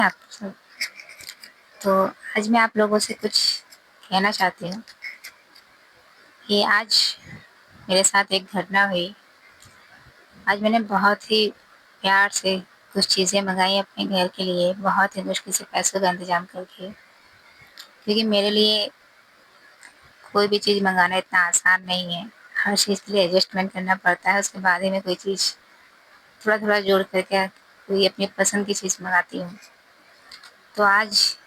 आप सब। तो आज मैं आप लोगों से कुछ कहना चाहती हूँ कि आज मेरे साथ एक घटना हुई। आज मैंने बहुत ही प्यार से कुछ चीज़ें मँगाई अपने घर के लिए, बहुत ही मुश्किल से पैसों का इंतज़ाम करके, क्योंकि मेरे लिए कोई भी चीज़ मँगाना इतना आसान नहीं है। हर चीज़ के लिए एडजस्टमेंट करना पड़ता है, उसके बाद ही मैं कोई चीज़ थोड़ा-थोड़ा जोड़ कर के कोई अपनी पसंद की चीज़ मँगाती हूँ। तो आज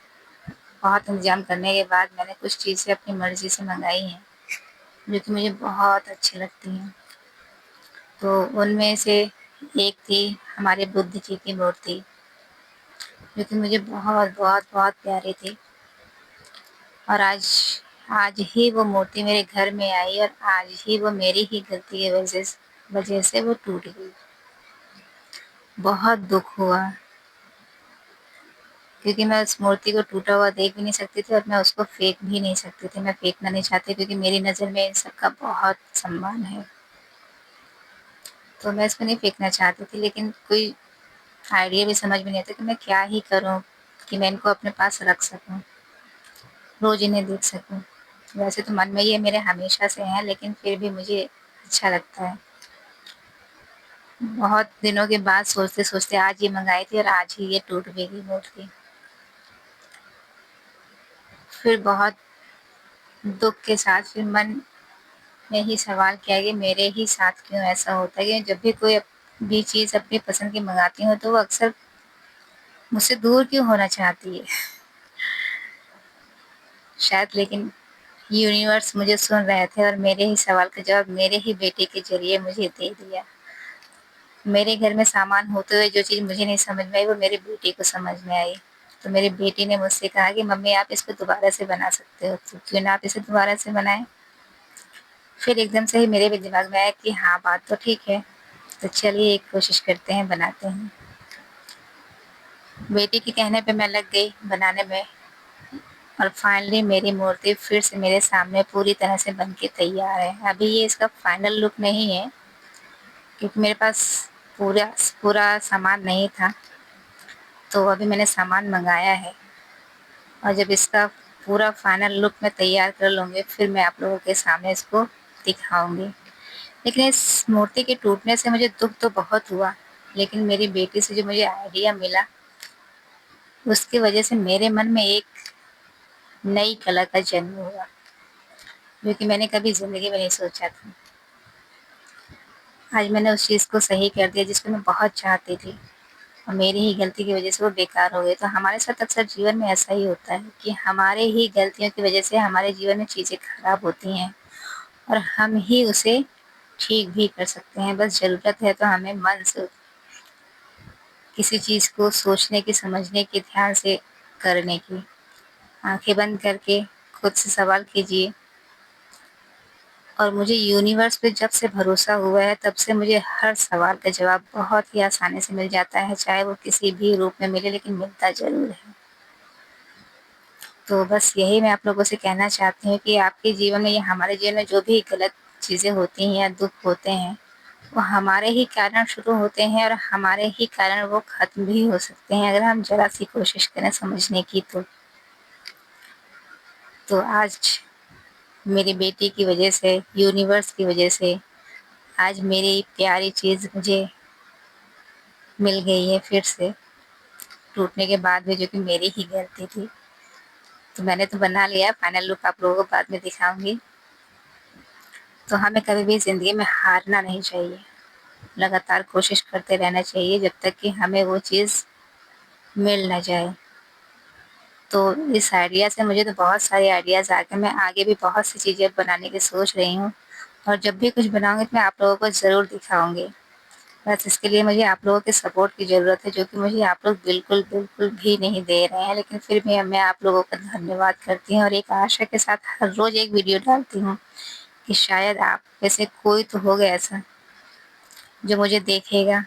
बहुत इंतज़ाम करने के बाद मैंने कुछ चीज़ें अपनी मर्ज़ी से मँगाई हैं, जो कि मुझे बहुत अच्छी लगती हैं। तो उनमें से एक थी हमारे बुद्ध जी की मूर्ति, जो कि मुझे बहुत, बहुत, बहुत प्यारी थी। और आज आज ही वो मूर्ति मेरे घर में आई और आज ही वो मेरी ही गलती की वजह से वो टूट गई। बहुत दुःख हुआ, क्योंकि मैं उस मूर्ति को टूटा हुआ देख भी नहीं सकती थी और मैं उसको फेंक भी नहीं सकती थी। मैं फेंकना नहीं चाहती, क्योंकि मेरी नज़र में इन सबका बहुत सम्मान है। तो मैं इसको नहीं फेंकना चाहती थी, लेकिन कोई आइडिया भी समझ में नहीं आता कि मैं क्या ही करूँ कि मैं इनको अपने पास रख सकूँ, रोज़ इन्हें देख सकूँ। वैसे तो मन में ये मेरे हमेशा से है, लेकिन फिर भी मुझे अच्छा लगता है। बहुत दिनों के बाद सोचते-सोचते आज ये मँगाई थी और आज ही ये टूट भी गई मूर्ति। फिर बहुत दुःख के साथ फिर मन में ही सवाल किया कि मेरे ही साथ क्यों ऐसा होता है कि जब भी कोई भी चीज़ अपनी पसंद की मँगाती हूँ, तो वो अक्सर मुझसे दूर क्यों होना चाहती है। शायद लेकिन यूनिवर्स मुझे सुन रहे थे और मेरे ही सवाल का जवाब मेरे ही बेटे के ज़रिए मुझे दे दिया। मेरे घर में सामान होते हुए जो चीज़ मुझे नहीं समझ में आई, वो मेरे बेटे को समझ में आई। तो मेरे बेटे ने मुझसे कहा कि मम्मी आप इसको दोबारा से बना सकते हो, तो क्यों ना आप इसे दोबारा से बनाएँ? फिर एकदम से ही मेरे भी दिमाग में आया कि हाँ, बात तो ठीक है, तो चलिए एक कोशिश करते हैं, बनाते हैं। बेटे के कहने पे मैं लग गई बनाने में और फाइनली मेरी मूर्ति फिर से मेरे सामने पूरी तरह से बन के तैयार है। अभी ये इसका फाइनल लुक नहीं है, क्योंकि मेरे पास पूरा पूरा सामान नहीं था, तो अभी मैंने सामान मँगाया है और जब इसका पूरा फाइनल लुक मैं तैयार कर लूँगी, फिर मैं आप लोगों के सामने इसको दिखाऊँगी। लेकिन इस मूर्ति के टूटने से मुझे दुःख तो बहुत हुआ, लेकिन मेरी बेटी से जो मुझे आइडिया मिला, उसकी वजह से मेरे मन में एक नई कला का जन्म हुआ, जो कि मैंने कभी ज़िंदगी में नहीं सोचा था। आज मैंने उस चीज़ को सही कर दिया जिसको मैं बहुत चाहती थी और मेरी ही गलती की वजह से वो बेकार हो गई। तो हमारे साथ अक्सर जीवन में ऐसा ही होता है कि हमारे ही गलतियों की वजह से हमारे जीवन में चीज़ें खराब होती हैं और हम ही उसे ठीक भी कर सकते हैं। बस ज़रूरत है तो हमें मन से किसी चीज़ को सोचने की, समझने की, ध्यान से करने की। आँखें बंद करके खुद से सवाल कीजिए। और मुझे यूनिवर्स पे जब से भरोसा हुआ है, तब से मुझे हर सवाल का जवाब बहुत ही आसानी से मिल जाता है, चाहे वो किसी भी रूप में मिले, लेकिन मिलता ज़रूर है। तो बस यही मैं आप लोगों से कहना चाहती हूँ कि आपके जीवन में या हमारे जीवन में जो भी गलत चीज़ें होती हैं या दुःख होते हैं, वो हमारे ही कारण शुरू होते हैं और हमारे ही कारण वो ख़त्म भी हो सकते हैं, अगर हम ज़रा-सी कोशिश करें समझने की तो। तो आज मेरी बेटी की वजह से, यूनिवर्स की वजह से आज मेरी प्यारी चीज़ मुझे मिल गई है फिर से, टूटने के बाद भी, जो कि मेरी ही गलती थी। तो मैंने तो बना लिया है, फाइनल लुक आप लोगों को बाद में दिखाऊँगी। तो हमें कभी भी ज़िंदगी में हारना नहीं चाहिए, लगातार कोशिश करते रहना चाहिए जब तक कि हमें वो चीज़ मिल ना जाए। तो इस आइडिया से मुझे तो बहुत सारे आइडियाज़ आ गए, मैं आगे भी बहुत सी चीज़ें बनाने की सोच रही हूँ और जब भी कुछ बनाऊँगी तो मैं आप लोगों को ज़रूर दिखाऊँगी। बस इसके लिए मुझे आप लोगों के सपोर्ट की ज़रूरत है, जो कि मुझे आप लोग बिल्कुल, बिल्कुल भी नहीं दे रहे हैं। लेकिन फिर भी मैं आप लोगों का धन्यवाद करती हूँ और एक आशा के साथ हर रोज़ एक वीडियो डालती हूँ कि शायद आप में से कोई तो होगा ऐसा, जो मुझे देखेगा,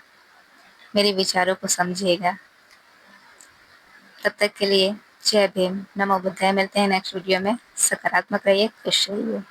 मेरे विचारों को समझेगा। तब तक के लिए जय भीम, नमो बुद्धाय। मिलते हैं नेक्स्ट वीडियो में। सकारात्मक रहिए, खुश रहिए।